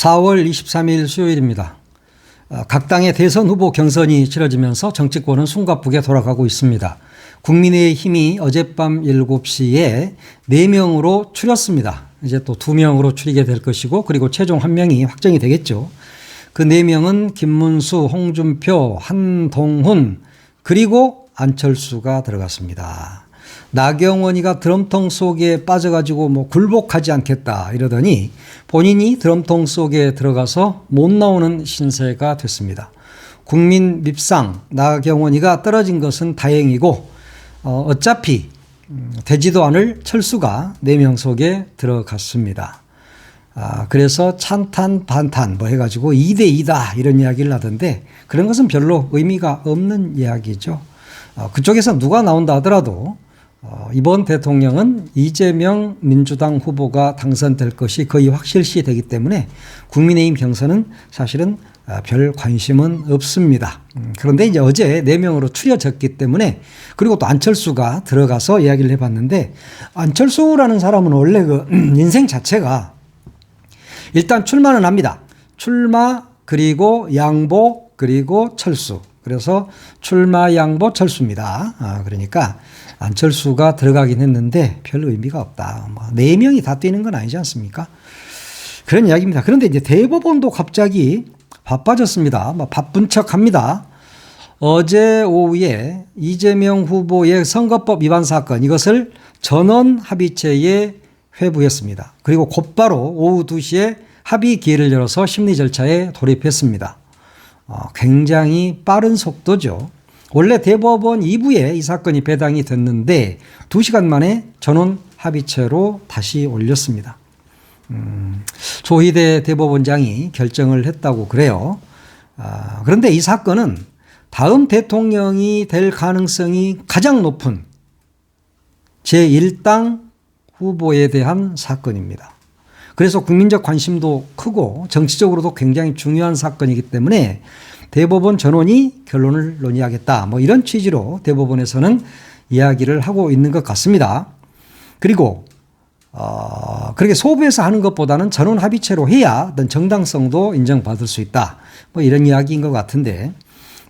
4월 23일 수요일입니다. 각 당의 대선 후보 경선이 치러지면서 정치권은 숨가쁘게 돌아가고 있습니다. 국민의힘이 어젯밤 7시에 4명으로 추렸습니다. 이제 또 2명으로 추리게 될 것이고, 그리고 최종 1명이 확정이 되겠죠. 그 4명은 김문수, 홍준표, 한동훈, 그리고 안철수가 들어갔습니다. 나경원이가 드럼통 속에 빠져가지고 굴복하지 않겠다 이러더니 본인이 드럼통 속에 들어가서 못 나오는 신세가 됐습니다. 국민 밉상 나경원이가 떨어진 것은 다행이고 어차피 되지도 않을 철수가 4명 속에 들어갔습니다. 그래서 찬탄 반탄 해가지고 2대2다 이런 이야기를 하던데, 그런 것은 별로 의미가 없는 이야기죠. 그쪽에서 누가 나온다 하더라도 이번 대통령은 이재명 민주당 후보가 당선될 것이 거의 확실시 되기 때문에 국민의힘 경선은 사실은 별 관심은 없습니다. 그런데 이제 어제 4명으로 추려졌기 때문에, 그리고 또 안철수가 들어가서 이야기를 해봤는데, 안철수라는 사람은 원래 그 인생 자체가 일단 출마는 합니다. 출마, 그리고 양보, 그리고 철수. 그래서 출마, 양보, 철수입니다. 그러니까 안철수가 들어가긴 했는데 별 의미가 없다. 4명이 다 뛰는 건 아니지 않습니까? 그런 이야기입니다. 그런데 이제 대법원도 갑자기 바빠졌습니다. 바쁜 척 합니다. 어제 오후에 이재명 후보의 선거법 위반 사건, 이것을 전원 합의체에 회부했습니다. 그리고 곧바로 오후 2시에 합의 기회를 열어서 심리 절차에 돌입했습니다. 굉장히 빠른 속도죠. 원래 대법원 2부에 이 사건이 배당이 됐는데 2시간 만에 전원 합의체로 다시 올렸습니다. 조희대 대법원장이 결정을 했다고 그래요. 그런데 이 사건은 다음 대통령이 될 가능성이 가장 높은 제1당 후보에 대한 사건입니다. 그래서 국민적 관심도 크고 정치적으로도 굉장히 중요한 사건이기 때문에 대법원 전원이 결론을 논의하겠다, 이런 취지로 대법원에서는 이야기를 하고 있는 것 같습니다. 그리고 그렇게 소부해서 하는 것보다는 전원 합의체로 해야 어떤 정당성도 인정받을 수 있다, 이런 이야기인 것 같은데,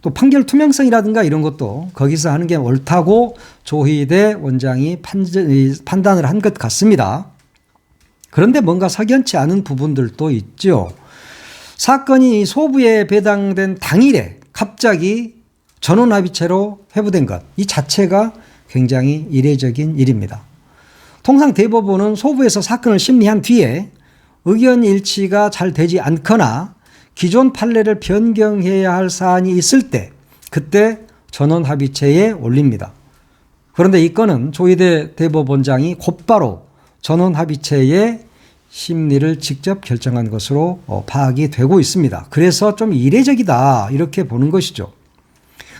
또 판결 투명성이라든가 이런 것도 거기서 하는 게 옳다고 조희대 원장이 판단을 한 것 같습니다. 그런데 뭔가 석연치 않은 부분들도 있죠. 사건이 소부에 배당된 당일에 갑자기 전원합의체로 회부된 것, 이 자체가 굉장히 이례적인 일입니다. 통상 대법원은 소부에서 사건을 심리한 뒤에 의견 일치가 잘 되지 않거나 기존 판례를 변경해야 할 사안이 있을 때, 그때 전원합의체에 올립니다. 그런데 이 건은 조희대 대법원장이 곧바로 전원합의체의 심리를 직접 결정한 것으로 파악이 되고 있습니다. 그래서 좀 이례적이다, 이렇게 보는 것이죠.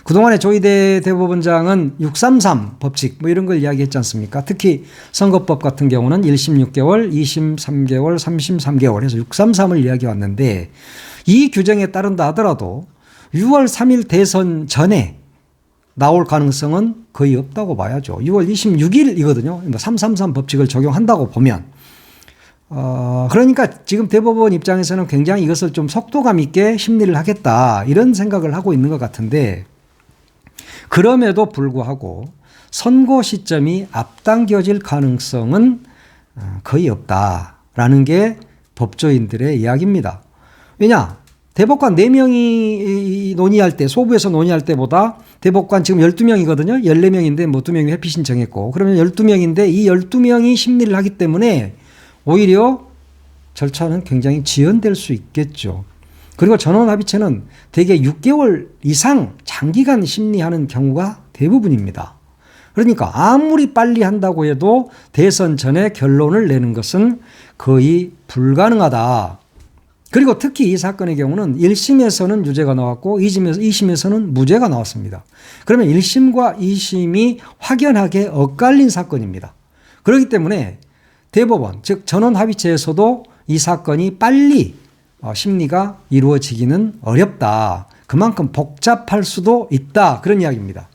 그동안에 조희대 대법원장은 633 법칙 이런 걸 이야기했지 않습니까? 특히 선거법 같은 경우는 1심 6개월, 2심 3개월, 3심 3개월 해서 633을 이야기해 왔는데, 이 규정에 따른다 하더라도 6월 3일 대선 전에 나올 가능성은 거의 없다고 봐야죠. 6월 26일이거든요. 333 법칙을 적용한다고 보면. 그러니까 지금 대법원 입장에서는 굉장히 이것을 좀 속도감 있게 심리를 하겠다, 이런 생각을 하고 있는 것 같은데, 그럼에도 불구하고 선고 시점이 앞당겨질 가능성은 거의 없다라는 게 법조인들의 이야기입니다. 왜냐? 대법관 4명이 논의할 때, 소부에서 논의할 때보다 대법관 지금 12명이거든요. 14명인데 2명이 회피 신청했고, 그러면 12명인데 이 12명이 심리를 하기 때문에 오히려 절차는 굉장히 지연될 수 있겠죠. 그리고 전원합의체는 대개 6개월 이상 장기간 심리하는 경우가 대부분입니다. 그러니까 아무리 빨리 한다고 해도 대선 전에 결론을 내는 것은 거의 불가능하다. 그리고 특히 이 사건의 경우는 1심에서는 유죄가 나왔고 2심에서는 무죄가 나왔습니다. 그러면 1심과 2심이 확연하게 엇갈린 사건입니다. 그렇기 때문에 대법원, 즉 전원합의체에서도 이 사건이 빨리 심리가 이루어지기는 어렵다. 그만큼 복잡할 수도 있다, 그런 이야기입니다.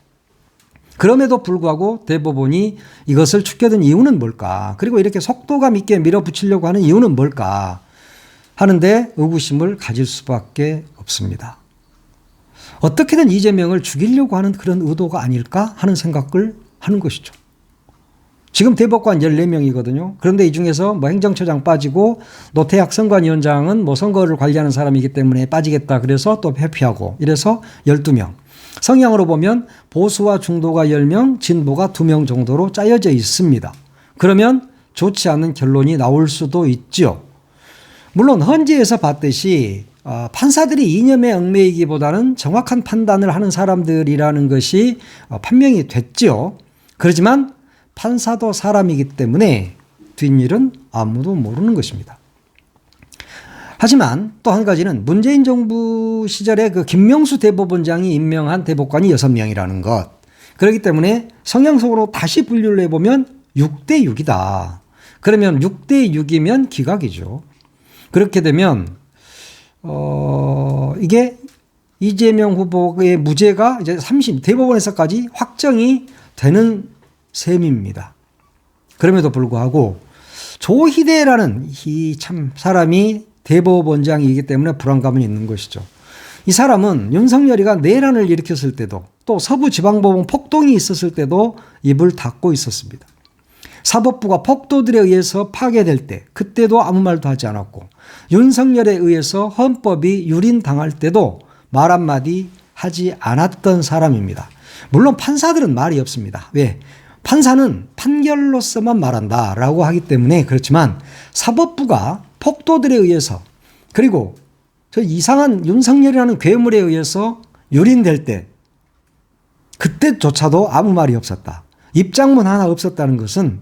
그럼에도 불구하고 대법원이 이것을 축겨든 이유는 뭘까? 그리고 이렇게 속도감 있게 밀어붙이려고 하는 이유는 뭘까? 하는데 의구심을 가질 수밖에 없습니다. 어떻게든 이재명을 죽이려고 하는 그런 의도가 아닐까 하는 생각을 하는 것이죠. 지금 대법관 14명이거든요. 그런데 이 중에서 뭐 행정처장 빠지고 노태학 선관위원장은 뭐 선거를 관리하는 사람이기 때문에 빠지겠다. 그래서 또 회피하고 이래서 12명. 성향으로 보면 보수와 중도가 10명, 진보가 2명 정도로 짜여져 있습니다. 그러면 좋지 않은 결론이 나올 수도 있죠. 물론 헌재에서 봤듯이 판사들이 이념에 얽매이기보다는 정확한 판단을 하는 사람들이라는 것이 판명이 됐죠. 그렇지만 판사도 사람이기 때문에 뒷일은 아무도 모르는 것입니다. 하지만 또 한 가지는 문재인 정부 시절에 그 김명수 대법원장이 임명한 대법관이 6명이라는 것. 그렇기 때문에 성향속으로 다시 분류를 해보면 6대 6이다. 그러면 6대 6이면 기각이죠. 그렇게 되면 이게 이재명 후보의 무죄가 이제 대법원에서까지 확정이 되는 셈입니다. 그럼에도 불구하고 조희대라는 이 참 사람이 대법원장이기 때문에 불안감은 있는 것이죠. 이 사람은 윤석열이가 내란을 일으켰을 때도 또 서부지방법원 폭동이 있었을 때도 입을 닫고 있었습니다. 사법부가 폭도들에 의해서 파괴될 때 그때도 아무 말도 하지 않았고 윤석열에 의해서 헌법이 유린당할 때도 말 한마디 하지 않았던 사람입니다. 물론 판사들은 말이 없습니다. 왜? 판사는 판결로서만 말한다라고 하기 때문에 그렇지만 사법부가 폭도들에 의해서 그리고 저 이상한 윤석열이라는 괴물에 의해서 유린될 때 그때조차도 아무 말이 없었다. 입장문 하나 없었다는 것은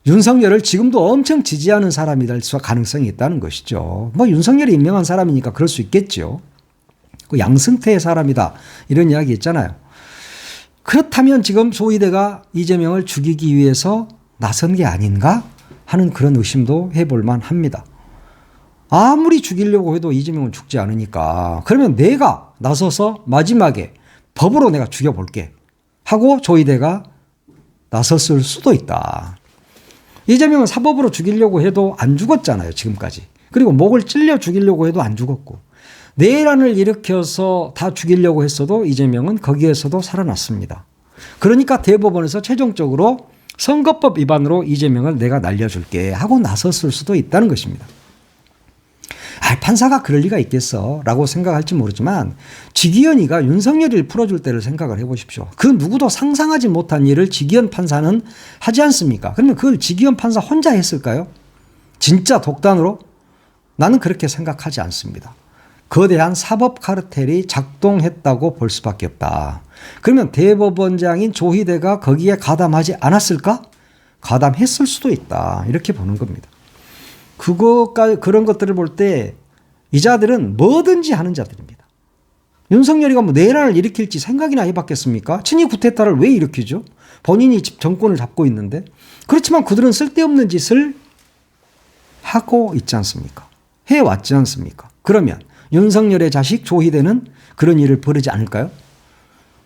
윤석열을 지금도 엄청 지지하는 사람이 될 가능성이 있다는 것이죠. 뭐 윤석열이 임명한 사람이니까 그럴 수 있겠죠. 그 양승태의 사람이다 이런 이야기 있잖아요. 그렇다면 지금 조희대가 이재명을 죽이기 위해서 나선 게 아닌가 하는 그런 의심도 해볼 만합니다. 아무리 죽이려고 해도 이재명은 죽지 않으니까 그러면 내가 나서서 마지막에 법으로 내가 죽여볼게 하고 조희대가 나섰을 수도 있다. 이재명은 사법으로 죽이려고 해도 안 죽었잖아요. 지금까지. 그리고 목을 찔려 죽이려고 해도 안 죽었고 내란을 일으켜서 다 죽이려고 했어도 이재명은 거기에서도 살아났습니다. 그러니까 대법원에서 최종적으로 선거법 위반으로 이재명을 내가 날려줄게 하고 나섰을 수도 있다는 것입니다. 판사가 그럴 리가 있겠어 라고 생각할지 모르지만 지기현이가 윤석열이를 풀어줄 때를 생각을 해보십시오. 그 누구도 상상하지 못한 일을 지기현 판사는 하지 않습니까? 그러면 그걸 지기현 판사 혼자 했을까요? 진짜 독단으로? 나는 그렇게 생각하지 않습니다. 거대한 사법 카르텔이 작동했다고 볼 수밖에 없다. 그러면 대법원장인 조희대가 거기에 가담하지 않았을까? 가담했을 수도 있다. 이렇게 보는 겁니다. 그런 것들을 볼 때 이 자들은 뭐든지 하는 자들입니다. 윤석열이가 뭐 내란을 일으킬지 생각이나 해봤겠습니까? 친위 쿠데타를 왜 일으키죠? 본인이 정권을 잡고 있는데. 그렇지만 그들은 쓸데없는 짓을 하고 있지 않습니까? 해왔지 않습니까? 그러면 윤석열의 자식 조희대는 그런 일을 벌이지 않을까요?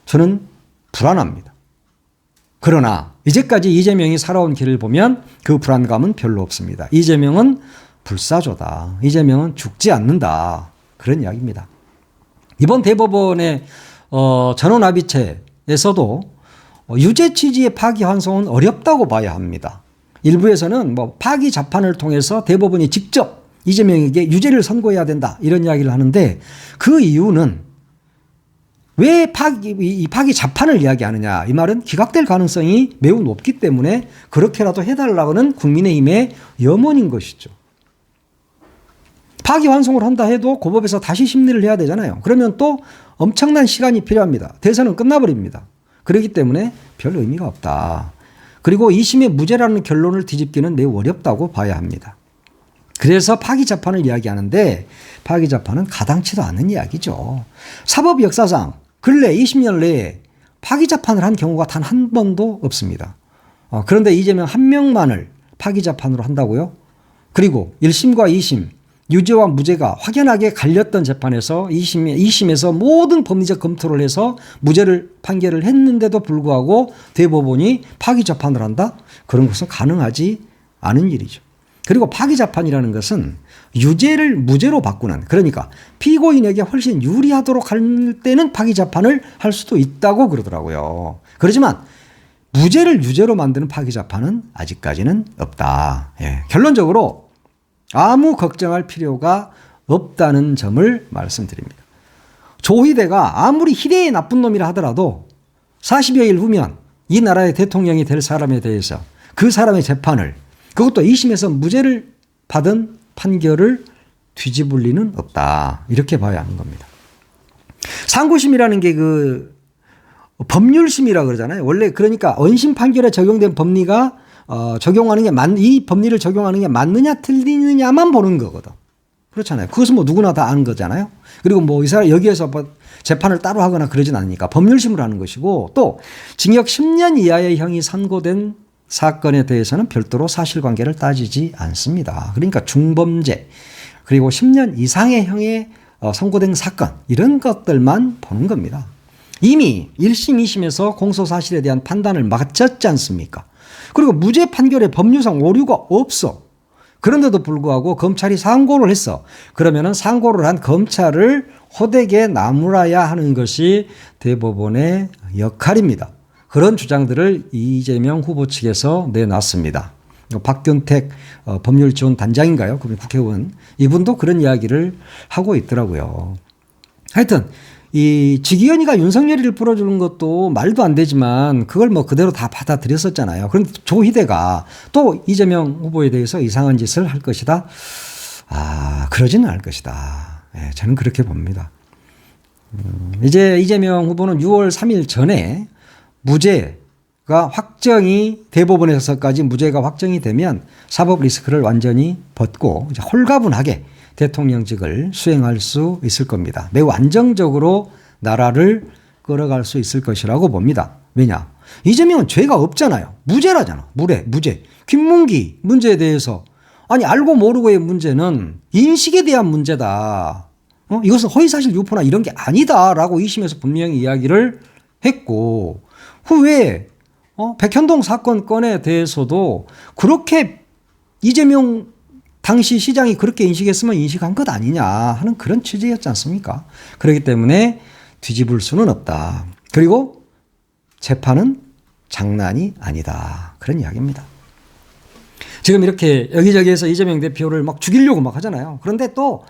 저는 불안합니다. 그러나 이제까지 이재명이 살아온 길을 보면 그 불안감은 별로 없습니다. 이재명은 불사조다. 이재명은 죽지 않는다. 그런 이야기입니다. 이번 대법원의 전원합의체에서도 유죄 취지의 파기환송은 어렵다고 봐야 합니다. 일부에서는 뭐 파기 재판을 통해서 대법원이 직접 이재명에게 유죄를 선고해야 된다 이런 이야기를 하는데 그 이유는 왜 파기 재판을 이야기하느냐 이 말은 기각될 가능성이 매우 높기 때문에 그렇게라도 해달라고는 국민의힘의 염원인 것이죠. 파기환송을 한다 해도 고법에서 다시 심리를 해야 되잖아요. 그러면 또 엄청난 시간이 필요합니다. 대선은 끝나버립니다. 그렇기 때문에 별 의미가 없다. 그리고 2심의 무죄라는 결론을 뒤집기는 매우 어렵다고 봐야 합니다. 그래서 파기 재판을 이야기하는데 파기 재판은 가당치도 않은 이야기죠. 사법 역사상 근래 20년 내에 파기 재판을 한 경우가 단 한 번도 없습니다. 그런데 이재명 한 명만을 파기 재판으로 한다고요? 그리고 1심과 2심 유죄와 무죄가 확연하게 갈렸던 재판에서 2심에서 모든 법리적 검토를 해서 무죄를 판결을 했는데도 불구하고 대법원이 파기 재판을 한다? 그런 것은 가능하지 않은 일이죠. 그리고 파기재판이라는 것은 유죄를 무죄로 바꾸는, 그러니까 피고인에게 훨씬 유리하도록 할 때는 파기재판을 할 수도 있다고 그러더라고요. 그렇지만 무죄를 유죄로 만드는 파기재판은 아직까지는 없다. 예. 결론적으로 아무 걱정할 필요가 없다는 점을 말씀드립니다. 조희대가 아무리 희대의 나쁜 놈이라 하더라도 40여일 후면 이 나라의 대통령이 될 사람에 대해서 그 사람의 재판을, 그것도 2심에서 무죄를 받은 판결을 뒤집을 리는 없다. 이렇게 봐야 하는 겁니다. 상고심이라는 게 그 법률심이라고 그러잖아요. 원래 그러니까 원심 판결에 적용된 법리가 적용하는 게 이 법리를 적용하는 게 맞느냐 틀리느냐만 보는 거거든. 그렇잖아요. 그것은 뭐 누구나 다 아는 거잖아요. 그리고 뭐 이 사람 여기에서 뭐 재판을 따로 하거나 그러진 않으니까 법률심을 하는 것이고, 또 징역 10년 이하의 형이 선고된 사건에 대해서는 별도로 사실관계를 따지지 않습니다. 그러니까 중범죄 그리고 10년 이상의 형에 선고된 사건, 이런 것들만 보는 겁니다. 이미 1심, 2심에서 공소사실에 대한 판단을 마쳤지 않습니까? 그리고 무죄 판결에 법률상 오류가 없어. 그런데도 불구하고 검찰이 상고를 했어. 그러면은 상고를 한 검찰을 호되게 나무라야 하는 것이 대법원의 역할입니다. 그런 주장들을 이재명 후보 측에서 내놨습니다. 박균택 법률지원단장인가요? 국회의원. 이분도 그런 이야기를 하고 있더라고요. 하여튼 이 지기현이가 윤석열이를 풀어주는 것도 말도 안 되지만 그걸 뭐 그대로 다 받아들였었잖아요. 그런데 조희대가 또 이재명 후보에 대해서 이상한 짓을 할 것이다. 그러지는 않을 것이다. 네, 저는 그렇게 봅니다. 이제 이재명 후보는 6월 3일 전에 무죄가 확정이, 대법원에서까지 무죄가 확정이 되면 사법 리스크를 완전히 벗고 이제 홀가분하게 대통령직을 수행할 수 있을 겁니다. 매우 안정적으로 나라를 끌어갈 수 있을 것이라고 봅니다. 왜냐? 이재명은 죄가 없잖아요. 무죄라잖아. 무죄. 김문기 문제에 대해서 알고 모르고의 문제는 인식에 대한 문제다. 이것은 허위사실 유포나 이런 게 아니다라고 2심에서 분명히 이야기를 했고, 후에 백현동 사건 건에 대해서도 그렇게 이재명 당시 시장이 그렇게 인식했으면 인식한 것 아니냐 하는 그런 취지였지 않습니까? 그렇기 때문에 뒤집을 수는 없다. 그리고 재판은 장난이 아니다. 그런 이야기입니다. 지금 이렇게 여기저기에서 이재명 대표를 막 죽이려고 막 하잖아요. 그런데 또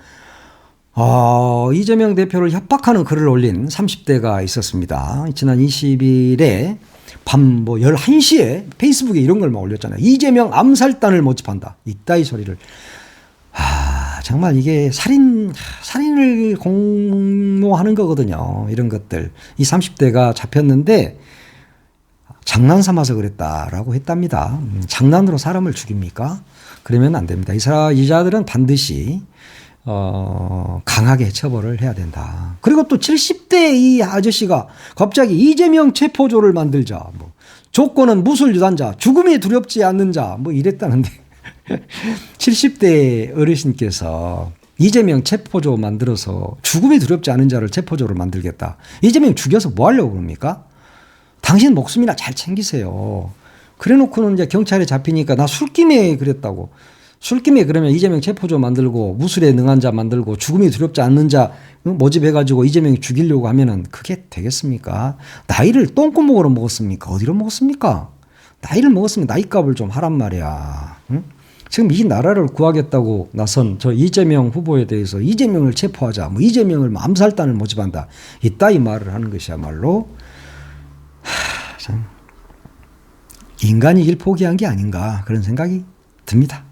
이재명 대표를 협박하는 글을 올린 30대가 있었습니다. 지난 20일에 밤 11시에 페이스북에 이런 걸 막 올렸잖아요. 이재명 암살단을 모집한다. 이따위 소리를. 정말 이게 살인을 공모하는 거거든요. 이런 것들. 이 30대가 잡혔는데 장난 삼아서 그랬다라고 했답니다. 장난으로 사람을 죽입니까? 그러면 안 됩니다. 이자들은 반드시 강하게 처벌을 해야 된다. 그리고 또 70대 이 아저씨가 갑자기 이재명 체포조를 만들자. 조건은 무술유단자, 죽음이 두렵지 않는 자, 이랬다는데 70대 어르신께서 이재명 체포조 만들어서 죽음이 두렵지 않은 자를 체포조를 만들겠다. 이재명 죽여서 뭐 하려고 그럽니까? 당신 목숨이나 잘 챙기세요. 그래 놓고는 이제 경찰에 잡히니까 나 술김에 그랬다고. 술김에 그러면 이재명 체포조 만들고 무술에 능한 자 만들고 죽음이 두렵지 않는 자 모집해가지고 이재명이 죽이려고 하면은 그게 되겠습니까? 나이를 똥구멍으로 먹었습니까? 어디로 먹었습니까? 나이를 먹었으면 나이값을 좀 하란 말이야. 응? 지금 이 나라를 구하겠다고 나선 저 이재명 후보에 대해서 이재명을 체포하자, 이재명을 암살단을 모집한다. 이따위 말을 하는 것이야말로 참 인간이길 포기한 게 아닌가 그런 생각이 듭니다.